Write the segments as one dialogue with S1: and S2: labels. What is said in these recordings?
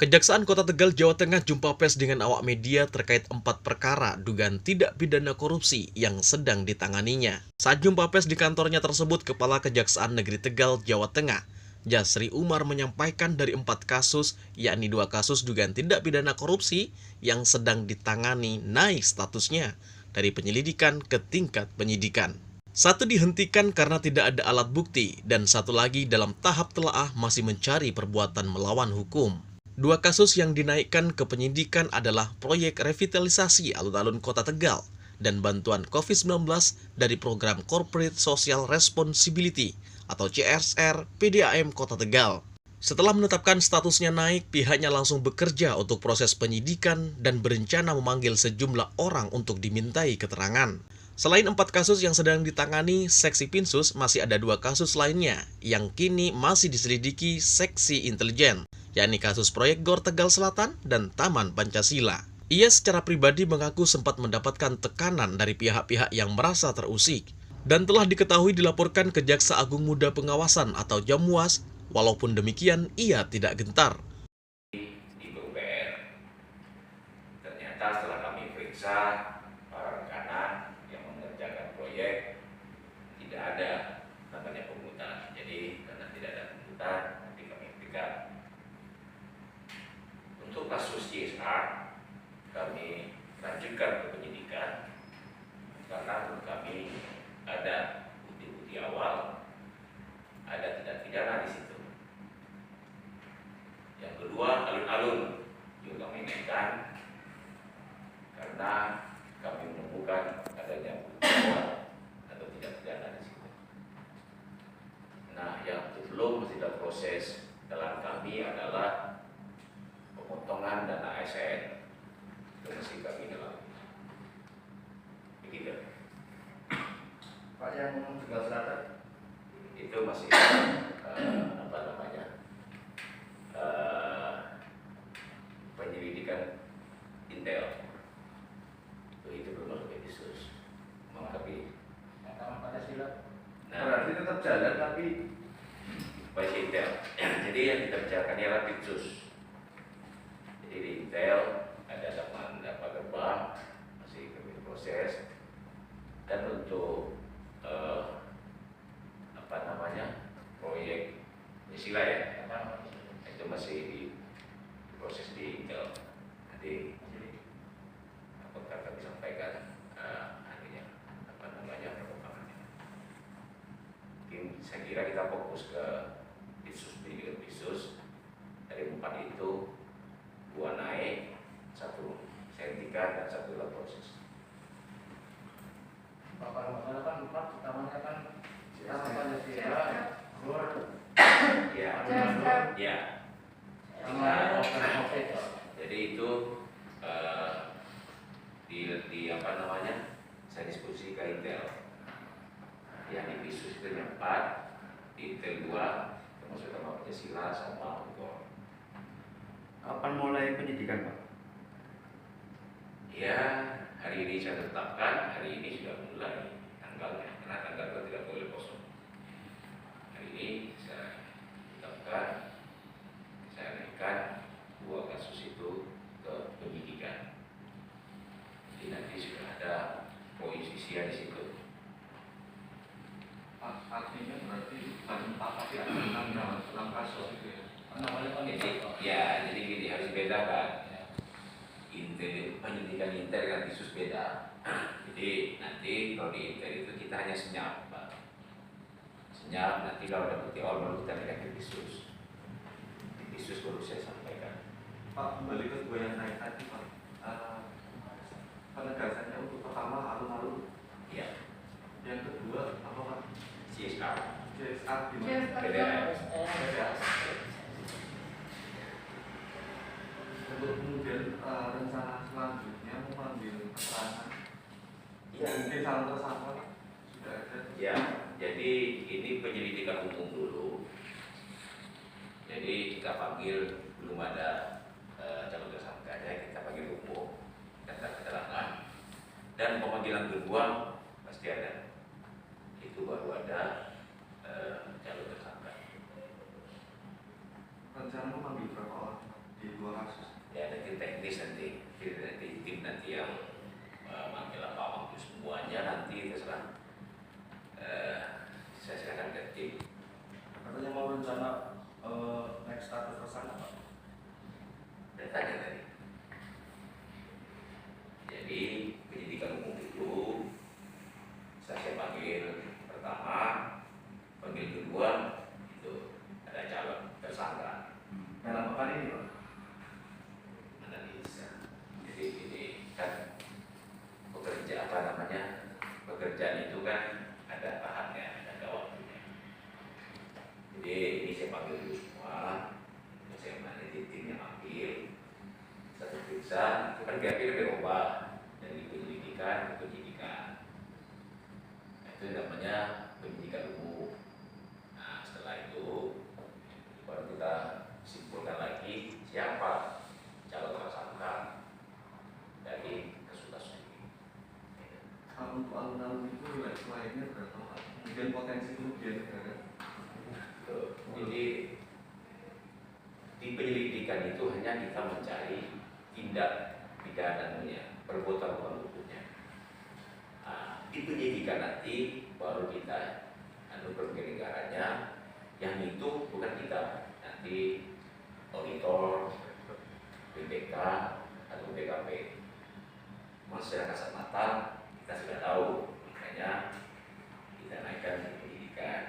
S1: Kejaksaan Kota Tegal, Jawa Tengah jumpa pers dengan awak media terkait 4 perkara dugaan tidak pidana korupsi yang sedang ditanganinya. Saat jumpa pers di kantornya tersebut, Kepala Kejaksaan Negeri Tegal, Jawa Tengah, Jasri Umar menyampaikan dari 4 kasus, yakni 2 kasus dugaan tidak pidana korupsi yang sedang ditangani naik statusnya dari penyelidikan ke tingkat penyidikan. Satu dihentikan karena tidak ada alat bukti, dan satu lagi dalam tahap telaah masih mencari perbuatan melawan hukum. 2 kasus yang dinaikkan ke penyidikan adalah proyek revitalisasi alun-alun Kota Tegal dan bantuan COVID-19 dari program Corporate Social Responsibility atau CSR PDAM Kota Tegal. Setelah menetapkan statusnya naik, pihaknya langsung bekerja untuk proses penyidikan dan berencana memanggil sejumlah orang untuk dimintai keterangan. Selain 4 kasus yang sedang ditangani Seksi Pinsus, masih ada 2 kasus lainnya yang kini masih diselidiki Seksi Intelijen, yakni kasus proyek GOR Tegal Selatan dan Taman Pancasila. Ia secara pribadi mengaku sempat mendapatkan tekanan dari pihak-pihak yang merasa terusik, dan telah diketahui dilaporkan ke Jaksa Agung Muda Pengawasan atau Jamwas. Walaupun demikian, ia tidak gentar.
S2: Di PUPR, ternyata setelah kami periksa para rekanan yang mengerjakan proyek, tidak ada namanya pungutan. Jadi karena tidak ada pungutan, nanti kami berikan. Untuk kasus CSR, kami lanjutkan ke penyidikan karena menurut kami ada bukti-bukti awal, ada tindak pidana di situ. Yang kedua, alun-alun juga kami naikkan karena kami menemukan adanya bukti awal atau tidak pidana di situ. Nah, yang belum masih dalam proses dalam kami adalah pemotongan dana ASN. Itu masih kami dalam. Begitu.
S3: Pak, yang Tegal Selatan
S2: Itu masih apa namanya? Penyelidikan intel. Itu belum lebih khusus menghadapi
S3: Taman Pancasila.
S2: nah
S3: Berarti tetap jalan tapi
S2: baik intel. Jadi yang kita bicarakan adalah Pitsus. Jadi di intel ada teman gerbang masih kami proses, dan untuk apa namanya proyek Pancasila ya, itu masih proses di intel. Nanti apakah kami sampaikan akhirnya apa namanya perkembangannya. Mungkin saya kira kita fokus ke Pitsus. Dari 4 itu 2 naik, 1 saya hentikan dan 1 dalam proses.
S3: Bapak kan empat utamanya kan Taman Pancasila, GOR,
S2: Ya, ya.
S3: sama COVID.
S2: Jadi itu di apa namanya saya diskusi ke intel. Yang di Pitsus itu yang 4, di intel 2 termasuk Taman Pancasila sama GOR.
S3: Kapan mulai penyidikan, Pak?
S2: Ya, hari ini saya tetapkan, hari ini sudah mulai tanggalnya, karena tanggal tidak boleh kosong. Hari ini saya tetapkan, saya naikkan 2 kasus itu ke penyidikan. Jadi nanti sudah ada polisisia di situ.
S3: Artinya berarti bukan 4 tapi ada 6 kasus itu ya?
S2: Jadi gini harus bedakan. Penyidikan intel dan Pitsus beda. Jadi nanti kalau di intel itu kita hanya senyap, Pak. Senyap, nanti kalau ada bukti awal baru kita naikkan ke Pitsus. Di Pitsus baru saya sampaikan.
S3: Pak, kembali ke 2 yang naik tadi, Pak. Penegasannya untuk pertama alun-alun.
S2: Iya.
S3: Yang kedua apa, Pak?
S2: CSR.
S3: CSR di mana?
S2: PDAM.
S3: Untuk kemudian rencana selanjutnya memanggil keterangan.
S2: Iya.
S3: Mungkin salah tersangka sudah ada.
S2: Ya, jadi ini penyelidikan umum dulu. Jadi kita panggil, belum ada calon tersangkanya, kita panggil umum, kata keterangan. Dan pemanggilan kedua pasti ada. Itu baru ada calon tersangka.
S3: Rencana memanggil berapa orang? di dua kasus.
S2: Ya nanti teknis nanti tim nanti yang manggil apa waktu semuanya nanti terserah. Saya serahkan ke tim.
S3: Katanya mau rencana naik status tersangka Pak.
S2: Dan tanya tadi. Jadi penyidikan umum itu saya panggil pertama, panggil kedua itu ada calon tersangka.
S3: Dalam pekan ini Pak.
S2: Analisa. Jadi ini kan pekerja apa namanya, pekerjaan itu kan ada tahapnya, ada waktunya. Jadi ini saya panggil dulu semua, saya manage tim yang ambil satu periksa, itu kan biar berubah dari penyelidikan ke penyidikan. Nah, itu namanya penyidikan umum. Nah setelah itu baru kita simpulkan lagi siapa calon tersangka dari kasus ini.
S3: Kalau untuk alun-alun itu wilayahnya berapa Pak? Kemudian potensi kerugian negara.
S2: Jadi di penyelidikan itu hanya kita mencari tindak pidananya, perbuatan hukumnya. Nah, di penyidikan nanti baru kita kerugian negaranya, yang itu bukan kita, nanti auditor, BPK atau BKP. Masyarakat kasat mata kita sudah tahu, makanya kita naikkan ke penyidikan.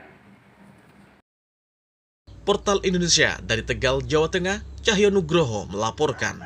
S1: Portal Indonesia dari Tegal, Jawa Tengah, Cahyo Nugroho melaporkan.